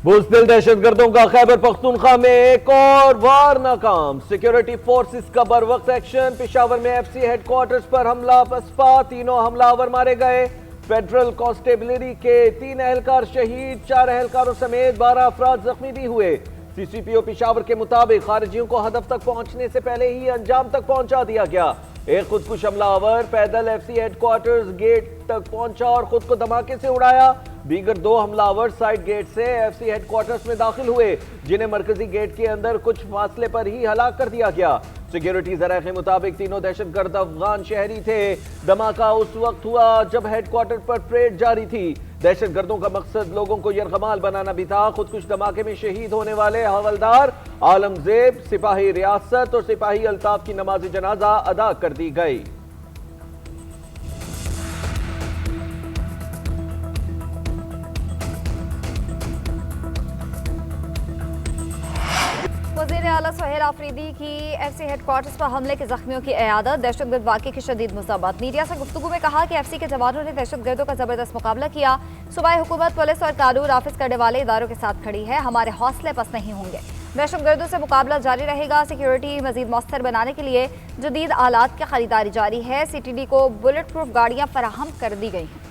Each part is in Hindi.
बुज़दिल दहशतगर्दों का खैबर पख्तूनख्वा में एक और वार नाकाम। सिक्योरिटी फोर्सेस का बरवक्त एक्शन। पेशावर में एफसी हेडक्वार्टर्स पर हमला पसपा, तीनों हमलावर मारे गए। फेडरल कांस्टेबलरी के 3 एहलकार शहीद, 4 एहलकारों समेत 12 अफराद जख्मी भी हुए। सीसीपीओ पेशावर के मुताबिक खारिजियों को हदफ तक पहुंचने से पहले ही अंजाम तक पहुंचा दिया गया। एक खुदकुश हमलावर पैदल एफसी हेडक्वार्टर्स गेट तक पहुंचा और खुद को धमाके से उड़ाया। दीगर 2 हमलावर साइड गेट से एफसी हेडक्वार्टर्स में दाखिल हुए, जिन्हें मरकजी गेट के अंदर कुछ फासले पर ही हलाक कर दिया गया। सिक्योरिटी जराये के मुताबिक तीनों दहशतगर्द अफगान शहरी थे। धमाका उस वक्त हुआ जब हेडक्वार्टर पर परेड जारी थी। दहशतगर्दों का मकसद लोगों को यरगमाल बनाना भी था। खुदकुश धमाके में शहीद होने वाले हवलदार आलमजेब, सिपाही रियासत और सिपाही अल्ताफ की नमाज जनाजा अदा कर दी गई। वज़ीर आला सुहेल आफरीदी की एफसी हेडक्वार्टर्स पर हमले के जख्मियों की इयादत। दहशतगर्द वाक़े की शदीद मज़म्मत। मीडिया से गुफ्तगू में कहा कि एफसी के जवानों ने दहशतगर्दों का जबरदस्त मुकाबला किया। सूबाई हुकूमत, पुलिस और कानून नाफिज करने वाले इदारों के साथ खड़ी है। हमारे हौसले पस्त नहीं होंगे। दहशतगर्दों से मुकाबला जारी रहेगा। सिक्योरिटी मजीद मौसर बनाने के लिए जदीद आलात की खरीदारी जारी है। CTD को बुलेट प्रूफ गाड़ियाँ फराहम कर दी गई हैं।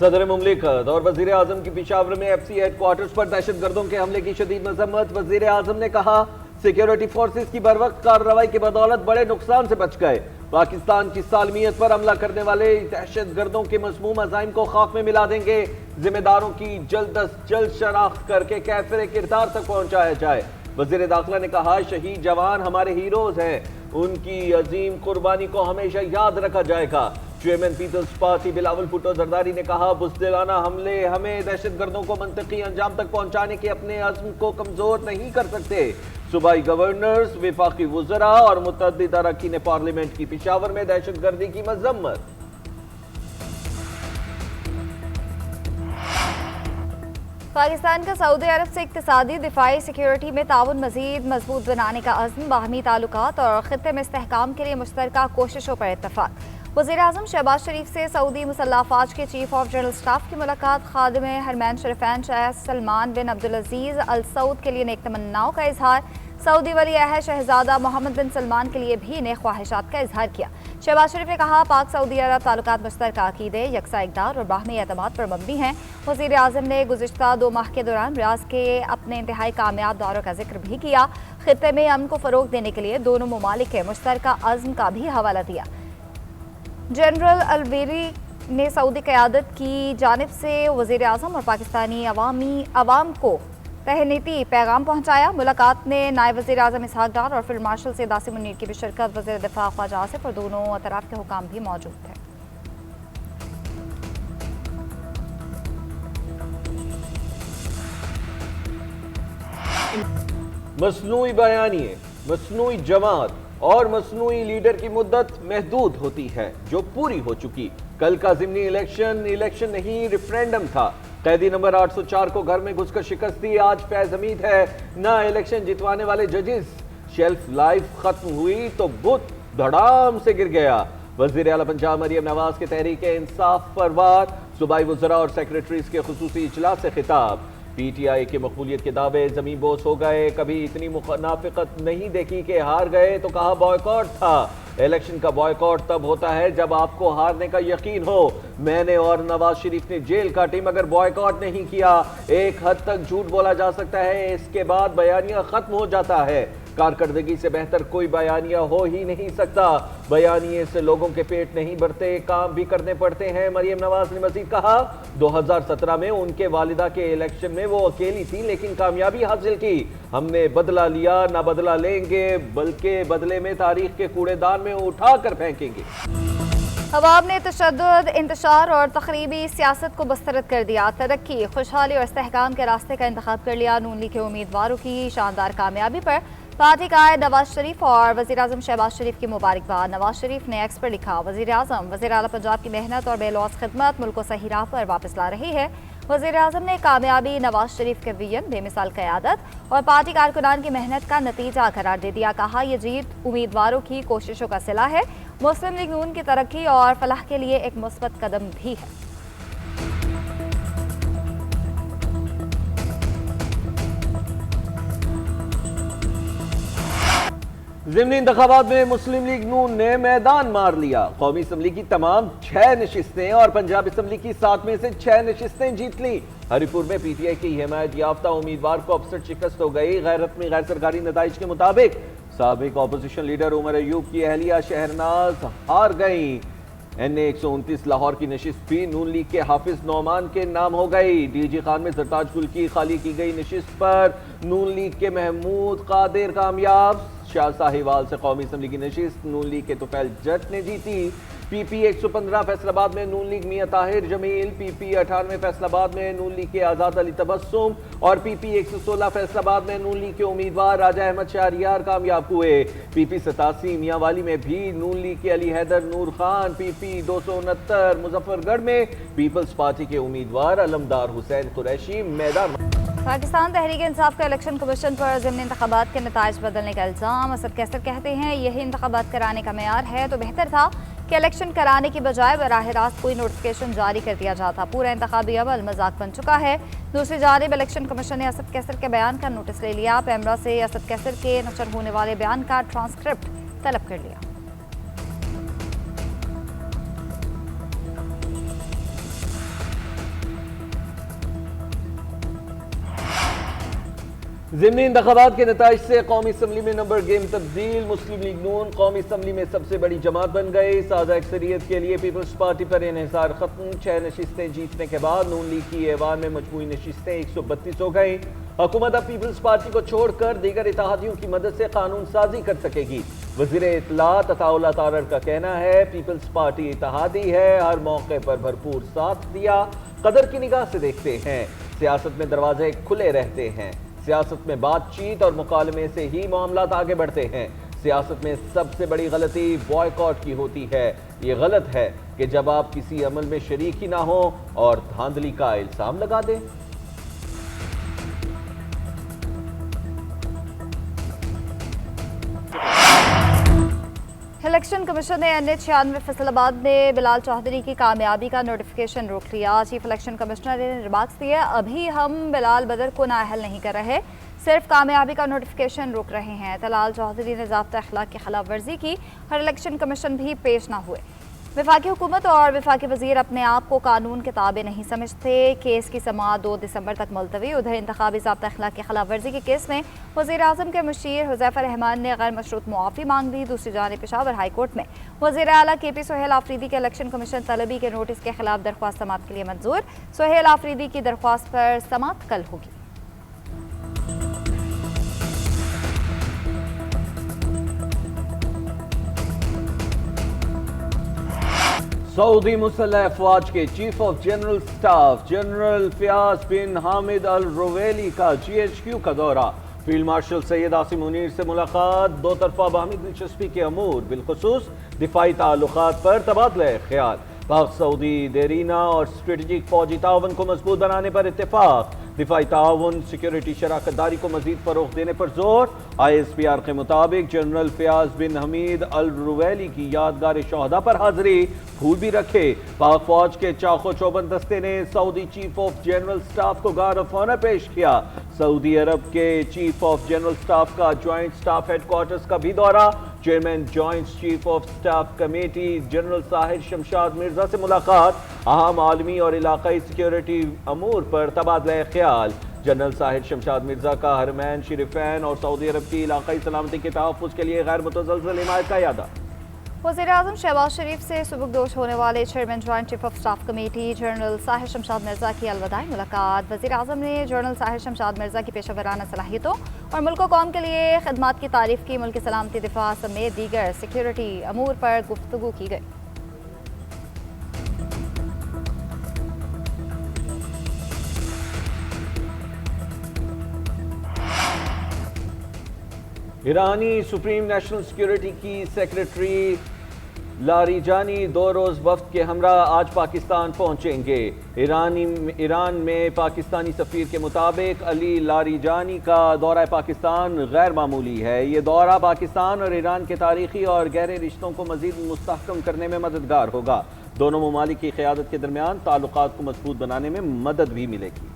सदर मुमलिकत और वजीर आजम की पेशावर में एफसी हेडक्वार्टर्स पर दहशतगर्दों के हमले की शदीद मजम्मत। वजीर आजम ने कहा, सिक्योरिटी फोर्सेस की बरवक्त कार्रवाई की बदौलत बड़े नुकसान से बच गए। पाकिस्तान की सालमियत पर हमला करने वाले दहशतगर्दों के मज़मूम अज़ाइम को खाक में मिला देंगे। जिम्मेदारों की जल्द अज जल्द शनाख्त करके कैफिर किरदार तक पहुंचाया जाए। वजीर दाखिला ने कहा, शहीद जवान हमारे हीरोज हैं, उनकी अजीम कुर्बानी को हमेशा याद रखा जाएगा। Chairman Peoples Party Bilawal Bhutto Zardari ने कहा, बुज़दिलाना हमले हमें दहशतगर्दों को मंतकी अंजाम तक पहुंचाने के अपने अज़्म को कमजोर नहीं कर सकते। सूबाई गवर्नर्स, विफाकी वुज़रा और मुतअद्दिद अरकान पार्लियामेंट की पेशावर में दहशतगर्दी की मजम्मत। पाकिस्तान का सऊदी अरब से इक्तिसादी, दिफाई, सिक्योरिटी में ताउन मजीद मजबूत बनाने का अज़्म, बाहमी ताल्लुकात और खित्ते में इस्तेहकाम के लिए मुश्तरका कोशिशों पर इत्तफाक। वज़ीर आज़म शहबाज शरीफ से सऊदी मुसल्लह अफ़वाज के चीफ ऑफ जनरल स्टाफ की मुलाकात। खादिम हरमैन शरीफैन शाह सलमान बिन अब्दुल अजीज़ अल सऊद के लिए नेक तमन्नाओं का इजहार। सऊदी वली अहद शहजादा मोहम्मद बिन सलमान के लिए भी नेक ख्वाहिशात का इजहार किया। शहबाज शरीफ ने कहा, पाक सऊदी अरब ताल्लुकात मुश्तरका अकीदे, यकसा इक़दार और बाहमी एतमाद पर मबनी हैं। वज़ीर आज़म ने गुज़िश्ता 2 माह के दौरान रियाज़ के अपने इंतहाई कामयाब दौरों का जिक्र भी किया। खित्ते में अमन को फ़रोग देने के लिए दोनों ममालिक के मुश्तरका अज़्म का भी हवाला दिया। जनरल अलवेरी ने सऊदी क़यादत की जानिब से वज़ीर आज़म और पाकिस्तानी अवाम को तहनीती पैगाम पहुँचाया। मुलाकात में नायब वज़ीर आज़म इसहाक डार और फील्ड मार्शल सैयद आसिम मुनीर की भी शिरकत। वज़ीर दिफा ख्वाजा आसिफ और दोनों अतराफ के हुकाम भी मौजूद थे। मसनूई बयानिए, मसनूई जमात और मसनूई लीडर की मुद्दत महदूद होती है, जो पूरी हो चुकी। कल का ज़िमनी इलेक्शन नहीं रेफरेंडम था। कैदी नंबर 804 को घर में घुसकर शिकस्त दी। आज फैज़ हमीद है ना इलेक्शन जितवाने वाले जजेस। शेल्फ लाइफ खत्म हुई तो बुत धड़ाम से गिर गया। वज़ीर आला पंजाब मरियम नवाज के तहरीक इंसाफ पर वार। सूबाई वज़रा और सेक्रेटरीज के खुसूसी इजलास से खिताब। PTI के मकबूलियत के दावे ज़मीन बोस हो गए। कभी इतनी मुनाफिकत नहीं देखी कि हार गए तो कहा बॉयकॉट था। इलेक्शन का बॉयकॉट तब होता है जब आपको हारने का यकीन हो। मैंने और नवाज शरीफ ने जेल काटी मगर बॉयकॉट नहीं किया। एक हद तक झूठ बोला जा सकता है, इसके बाद बयानिया खत्म हो जाता है। कारकर्दगी से बेहतर कोई बयानिया हो ही नहीं सकता। बयानिए से लोगों के पेट नहीं भरते, काम भी करने पड़ते हैं। मरियम नवाज ने मजीद कहा, 2017 में उनके वालिदा के इलेक्शन में वो अकेली थी लेकिन कामयाबी हासिल की। हमने बदला लिया, ना बदला लेंगे, बल्कि बदले में तारीख के कूड़ेदान में उठा कर फेंकेंगे। अवाम ने तशद्दुद, इंतशार और तखरीबी सियासत को बस्तरद कर दिया। तरक्की, खुशहाली और इस्तेहकाम के रास्ते का इंतखाब कर लिया। नून लीग के उम्मीदवारों की शानदार कामयाबी पर पार्टी का नवाज शरीफ और वज़ीर आज़म शहबाज शरीफ की मुबारकबाद। नवाज शरीफ ने एक्स पर लिखा, वज़ीर आज़म वज़ीर आला पंजाब की मेहनत और बेलौस खिदमत मुल्क को सही राह पर वापस ला रही है। वज़ीर-ए-आज़म ने कामयाबी नवाज शरीफ के विजन, बेमिसाल क़यादत और पार्टी कारकुनान की मेहनत का नतीजा करार दे दिया। कहा, यह जीत उम्मीदवारों की कोशिशों का सिला है, मुस्लिम लीग नून की तरक्की और फलाह के लिए एक मुस्बत कदम भी है। ज़िमनी इंतखाबात में मुस्लिम लीग नून ने मैदान मार लिया। कौमी असम्बली की तमाम 6 नशिस्तें और पंजाब असम्बली की 7 में से 6 नशिस्तें जीत ली। हरिपुर में पीटीआई की हिमायत याफ्ता उम्मीदवार को अपसेट शिकस्त हो गई। गैरत में गैर सरकारी नताइज के मुताबिक साबिक अपोजिशन लीडर उमर अयूब की अहलिया शहरनाज हार गई। NA 129 लाहौर की नशिस्त भी नून लीग के हाफिज नौमान के नाम हो गई। DG खान में सरताज गुल की खाली की गई नशिस्त पर नून लीग के महमूद कादिर कामयाब। शाह साहिवाल से कौमी असम्बली की नशिस्त नून लीग के तुफैल जट ने जीती। PP 115 फैसलाबाद में नून लीग मियां ताहिर जमील, PP 98 फैसलाबाद में नून लीग के आजाद अली तबस्सुम और PP 116 फैसलाबाद में नून लीग के उम्मीदवार राजा अहमद शहरियार कामयाब हुए। PP 87 मियांवाली में भी नून लीग के अली हैदर नूर खान, PP 269 मुजफ्फरगढ़ में पीपल्स पार्टी के उम्मीदवार अलमदार हुसैन कुरैशी मैदान। पाकिस्तान तहरीक इंसाफ का इलेक्शन कमीशन पर ज़िमनी इंतखाबात के नताइज बदलने का इल्ज़ाम। असद कैसर कहते हैं, यही इंतखाबात कराने का मेयार है तो बेहतर था कि इलेक्शन कराने की बजाय बराह रास्त कोई नोटिफिकेशन जारी कर दिया जाता। पूरा इंतखाबी अमल मजाक बन चुका है। दूसरी जानिब इलेक्शन कमीशन ने असद कैसर के बयान का नोटिस ले लिया। पैमरा से असद कैसर के नशर होने वाले बयान का ट्रांसक्रिप्ट तलब कर लिया। ज़िमनी इंतखाबात के नताइज से कौमी असम्बली में नंबर गेम तब्दील। मुस्लिम लीग नून कौमी असम्बली में सबसे बड़ी जमात बन गई। सादा अक्सरियत के लिए पीपल्स पार्टी पर इन्हिसार खत्म। 6 नशिस्तें जीतने के बाद नून लीग की ऐवान में मजमूई नशिस्तें 132 हो गई। हुकूमत अब पीपल्स पार्टी को छोड़कर दीगर इत्तेहादियों की मदद से कानून साजी कर सकेगी। वज़ीर इत्तलात अताउल्लाह तारर का कहना है, पीपल्स पार्टी इत्तेहादी है, हर मौके पर भरपूर साथ दिया। कदर की निगाह से देखते हैं, सियासत में दरवाजे खुले रहते हैं। सियासत में बातचीत और मुकालमे से ही मामलात आगे बढ़ते हैं। सियासत में सबसे बड़ी गलती बॉयकॉट की होती है। ये गलत है कि जब आप किसी अमल में शरीक ही ना हो और धांधली का इल्जाम लगा दें। इलेक्शन कमीशन ने NA 96 फैसलाबाद में बिलाल चौधरी की कामयाबी का नोटिफिकेशन रोक लिया। चीफ इलेक्शन कमिश्नर ने रिमार्क्स दिए, अभी हम बिलाल बदर को नाअहल नहीं कर रहे, सिर्फ कामयाबी का नोटिफिकेशन रोक रहे हैं। बिलाल चौधरी ने ज़ाब्ता अखलाक की खिलाफ वर्जी की और इलेक्शन कमीशन भी पेश ना हुए। वफाकी हुकूमत और वफाकी वजीर अपने आप को कानून के ताबे नहीं समझते। केस की समाअत 2 दिसंबर तक मुलतवी। उधर इंतखाबी ज़ाब्ता अखलाक की खिलाफ वर्जी के केस में वज़ीर-ए-आज़म के मुशीर हुज़ैफा रहमान ने गैर मशरूत मुआफ़ी मांग दी। दूसरी जानिब पेशावर हाई कोर्ट में वज़ीर आला KP सोहेल आफरीदी के इलेक्शन कमीशन तलबी के नोटिस के खिलाफ दरख्वास्त समाअत के लिए मंजूर। सोहेल आफरीदी की दरख्वास्त पर समाअत कल होगी। सऊदी मुसल्लह अफवाज के chief of general staff general Fayyad bin Hamid Al Ruwaili का GHQ का दौरा। फील्ड मार्शल सैयद आसिम मुनीर से मुलाकात। दो तरफा बाहमी दिलचस्पी के अमूर बिलखुसूस दिफाई ताल्लुकात पर तबादला ख्याल। पाक सऊदी देरीना और स्ट्रेटेजिक फौजी ताउन को मजबूत बनाने पर इत्तेफाक। दिफाई ताउन सिक्योरिटी शराकतदारी को मजीद फरोग देने पर जोर। ISPR के मुताबिक जनरल फयाज बिन हमीद अल रुवैली की यादगार शोहदा पर हाजिरी, फूल भी रखे। पाक फौज के चाको चौबंद दस्ते ने Saudi chief of general staff को गार्ड ऑफ ऑनर पेश किया। सऊदी अरब के चीफ ऑफ जनरल स्टाफ का ज्वाइंट स्टाफ हेडक्वार्टर्स का भी दौरा। Chairman joint chief of staff committee general Sahir Shamshad Mirza से मुलाकात। अहम आलमी और इलाकाई सिक्योरिटी अमूर पर तबादला ख्याल। जनरल साहिर शमशाद मिर्जा का हरमैन शरीफैन और सऊदी अरब की इलाकाई सलामती के तहफ़्फ़ुज़ के लिए गैर मुतज़लज़ल हिमायत का यादा। वज़ीर-ए-आज़म शहबाज शरीफ से सुबुकदोश होने वाले chairman joint chief of staff committee general Sahir Shamshad Mirza की अलविदाई मुलाकात। वज़ीर-ए-आज़म ने जनरल साहिर शमशाद मिर्जा की पेशेवराना सलाहियतों और मुल्क कौम के लिए खिदमात की तारीफ की। मुल्क की सलामती दिफा समेत दीगर सिक्योरिटी अमूर पर गुफ्तगू की गई। ईरानी सुप्रीम नेशनल सिक्योरिटी की सेक्रेटरी लारीजानी 2 रोज़ वफ्द के हमरा आज पाकिस्तान पहुंचेंगे। ईरान में पाकिस्तानी सफ़ीर के मुताबिक अली लारीजानी का दौरा पाकिस्तान गैर मामूली है। ये दौरा पाकिस्तान और ईरान के तारीखी और गहरे रिश्तों को मज़ीद मुस्तहकम करने में मददगार होगा। दोनों ममालिक की क़यादत के दरमियान ताल्लुकात को मजबूत बनाने में मदद भी मिलेगी।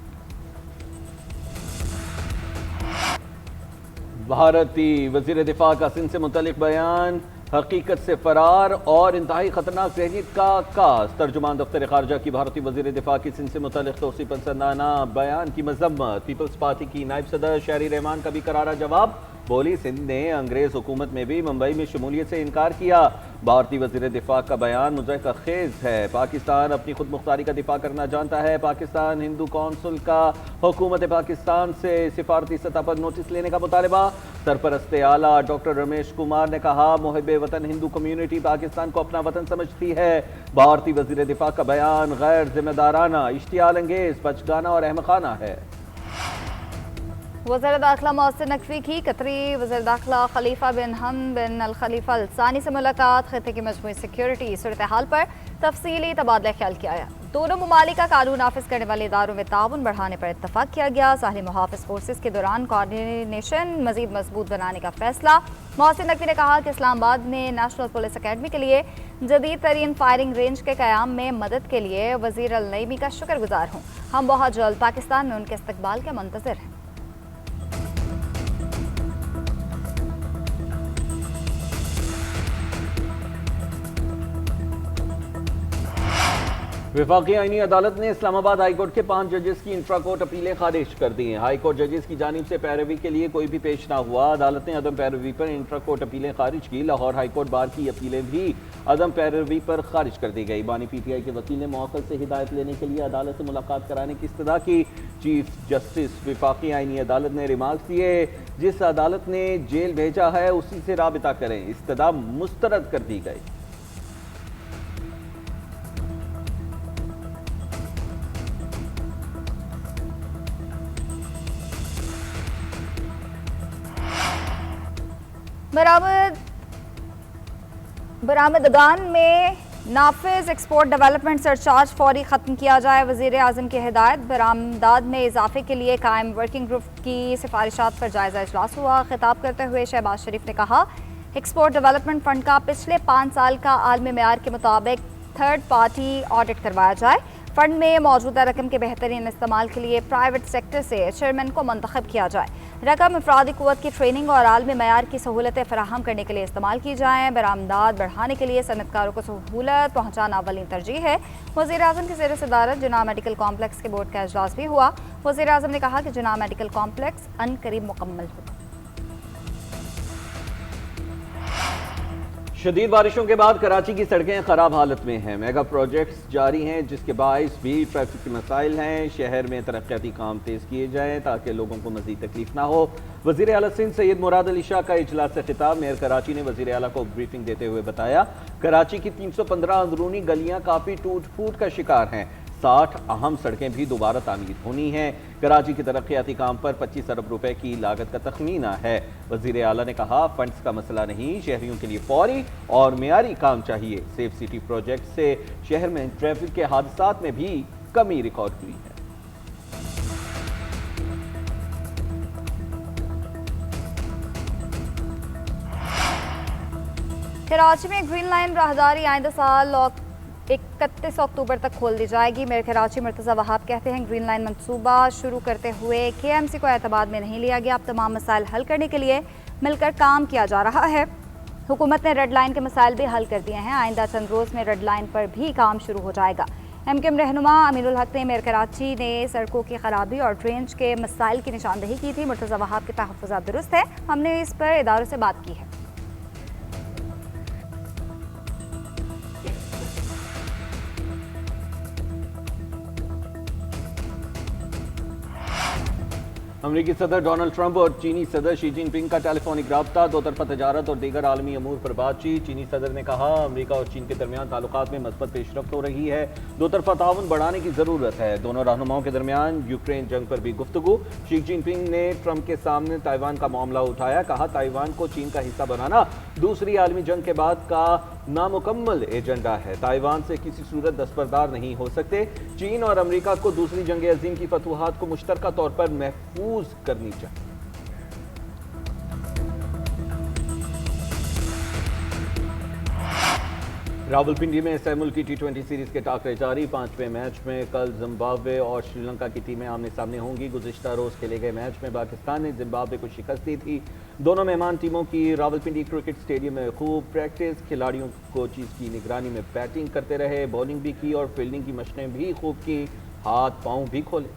भारती वज़ीर दिफा का सिंध से मुतल्लिक़ बयान हकीकत से फरार और इंतहाई खतरनाक ज़हनीत का आगाज़। तर्जुमान दफ्तर ख़ारजा की भारतीय वज़ीर दिफा की सिंध से मुतल्लिक़ तोसी पसंदाना बयान की मज़म्मत। पीपल्स पार्टी की नायब सदर शहरी रहमान का भी करारा जवाब। बोली, सिंध ने अंग्रेज़ हुकूमत में भी मुंबई में शमूलियत से इनकार किया। भारतीय वज़ीर दिफा का बयान मुज़हक़ा खेज़ है। पाकिस्तान अपनी खुद मुख्तारी का दिफा करना जानता है। पाकिस्तान हिंदू कौंसिल का हुकूमत पाकिस्तान से सिफारती सतह पर नोटिस लेने का मुतालबा। सरपरस्त आला डॉक्टर रमेश कुमार ने कहा, मुहिब्बे वतन हिंदू कम्यूनिटी पाकिस्तान को अपना वतन समझती है। भारतीय वज़ीर दिफा का बयान गैर जिम्मेदाराना, इश्तियाल अंगेज, बचगाना और अहमकाना है। वज़ीर दाखिला मोहसिन नकवी की कतरी वज़ीर दाखिला खलीफा बिन हम बिन अल खलीफा अल सानी से मुलाकात। खित्ते की मजमूई सिक्योरिटी सूरत हाल पर तफसीली तबादला ख्याल किया गया। दोनों ममालिक का कानून नाफिज करने वाले इदारों में ताउन बढ़ाने पर इत्तफाक किया गया। साहिली मुहाफ़िज़ फोर्सेस के दौरान कोऑर्डिनेशन मज़ीद मजबूत बनाने का फैसला। मोहसिन नकवी ने कहा कि इस्लामाबाद में नेशनल पुलिस अकेडमी के लिए जदीद तरीन फायरिंग रेंज के क़याम में मदद के लिए वज़ीर अल नईमी का शुक्रगुजार हूँ। हम बहुत जल्द पाकिस्तान में उनके इस्तकबाल के मुंतज़िर हैं। वफाकी आईनी अदालत ने इस्लामाबाद हाई कोर्ट के 5 जजेस की इंट्रा कोर्ट अपीलें खारिज कर दी हैं। हाई कोर्ट जजेस की जानिब से पैरवी के लिए कोई भी पेश ना हुआ। अदालत ने अदम पैरवी पर इंट्रा कोर्ट अपीलें खारिज की। लाहौर हाई कोर्ट बार की अपीलें भी अदम पैरवी पर खारिज कर दी गई। बानी PTI के वकील ने मौक़िल से हिदायत लेने के लिए अदालत से मुलाकात कराने की इस्तदा की। चीफ जस्टिस वफाकी आईनी अदालत ने रिमार्क्स दिए, जिस अदालत ने जेल भेजा है उसी से राबिता करें। इस्तदा मुस्तरद कर दी गई। बरामदगान में नाफिज एक्सपोर्ट डेवलपमेंट सरचार्ज फौरी ख़त्म किया जाए। वज़ीर आज़म की हिदायत। बरामदात में इजाफे के लिए कायम वर्किंग ग्रुप की सिफारिशात पर जायज़ा इजलास हुआ। खिताब करते हुए शहबाज शरीफ ने कहा, एक्सपोर्ट डेवलपमेंट फ़ंड का पिछले 5 साल का आलमी मेयार के मुताबिक थर्ड पार्टी ऑडिट करवाया जाए। फ़ंड में मौजूदा रकम के बेहतरीन इस्तेमाल के लिए प्राइवेट सेक्टर से चेयरमैन को मुंतखब किया जाए। रकम अफरादी क़ुव्वत की ट्रेनिंग और आलमी मयार की सहूलतें फराहम करने के लिए इस्तेमाल की जाएँ। बरामदात बढ़ाने के लिए सनतकारों को सहूलत पहुँचाना अव्वलीन तरजीह है। वज़ीर आज़म की ज़ेर सदारत जिन्ना मेडिकल कॉम्प्लेक्स के बोर्ड का इजलास भी हुआ। वज़ीर आज़म ने कहा कि जिन्ना मेडिकल कॉम्प्लेक्स अनकरीब मुकम्मल होगा। शदीद बारिशों के बाद कराची की सड़कें खराब हालत में हैं। मेगा प्रोजेक्ट्स जारी हैं, जिसके बाइस भी ट्रैफिक के मसाइल हैं। शहर में तरक्याती काम तेज़ किए जाएँ ताकि लोगों को मज़ीद तकलीफ ना हो। वज़ीर आला सिंध सैयद मुराद अली शाह का इजलास से खिताब। मेयर कराची ने वज़ीर आला को ब्रीफिंग देते हुए बताया, कराची की 315 अंदरूनी गलियाँ काफ़ी टूट फूट का शिकार हैं। 60 अहम सड़कें भी दोबारा तामीर होनी हैं। कराची के तरक्याती काम पर 25 अरब रुपए की लागत का तखमीना है। वज़ीर आला ने कहा, फंड्स का मसला नहीं, शहरियों के लिए फौरी और मेयारी काम चाहिए। सेफ सिटी प्रोजेक्ट से शहर में ट्रैफिक के हादसात में भी कमी रिकॉर्ड हुई है। कराची में ग्रीन लाइन राहदारी आइंदा साल 31 अक्टूबर तक खोल दी जाएगी। मेयर कराची मुर्तज़ा वहाब कहते हैं, ग्रीन लाइन मंसूबा शुरू करते हुए KMC को एतबार में नहीं लिया गया। अब तमाम मसाइल हल करने के लिए मिलकर काम किया जा रहा है। हुकूमत ने रेड लाइन के मसाइल भी हल कर दिए हैं। आइंदा चंद रोज़ में रेड लाइन पर भी काम शुरू हो जाएगा। MKM रहनुमा अमीनुल हक ने मेयर कराची ने सड़कों की खराबी और ड्रेनेज के मसाइल की निशानदेही की थी। मुर्तज़ा वहाब के तहफ़्फ़ुज़ात दुरुस्त है, हमने इस पर इदारों से बात की है। अमेरिकी सदर डोनाल्ड ट्रंप और चीनी सदर शी जिनपिंग का टेलीफोनिक रब्ता, दो तरफा तजारत और दीगर आलमी अमूर पर बातचीत। चीनी सदर ने कहा अमेरिका और चीन के दरमियान ताल्लुकात में मस्बत पेशरफ्त हो रही है, दो तरफा ताउन बढ़ाने की जरूरत है। दोनों रहनुमाओं के दरमियान यूक्रेन जंग पर भी गुफ्तगू। शी जिनपिंग ने ट्रंप के सामने ताइवान का मामला उठाया, कहा ताइवान को चीन का हिस्सा बनाना दूसरी आलमी जंग के बाद का नामुकम्मल एजेंडा है। ताइवान से किसी सूरत दस्तबरदार नहीं हो सकते। चीन और अमेरिका को दूसरी जंग अजीम की फतूहात को मुश्तरका तौर पर महफूज करनी चाहिए। रावलपिंडी में सैमुल की टी20 सीरीज के टाकरे जारी। 5वें मैच में कल जिम्बाब्वे और श्रीलंका की टीमें आमने सामने होंगी। गुज़िश्ता रोज खेले गए मैच में पाकिस्तान ने जिम्बाब्वे को शिकस्त दी थी। दोनों मेहमान टीमों की रावलपिंडी क्रिकेट स्टेडियम में खूब प्रैक्टिस। खिलाड़ियों कोचिज की निगरानी में बैटिंग करते रहे, बॉलिंग भी की और फील्डिंग की मशकें भी खूब की, हाथ पांव भी खोले।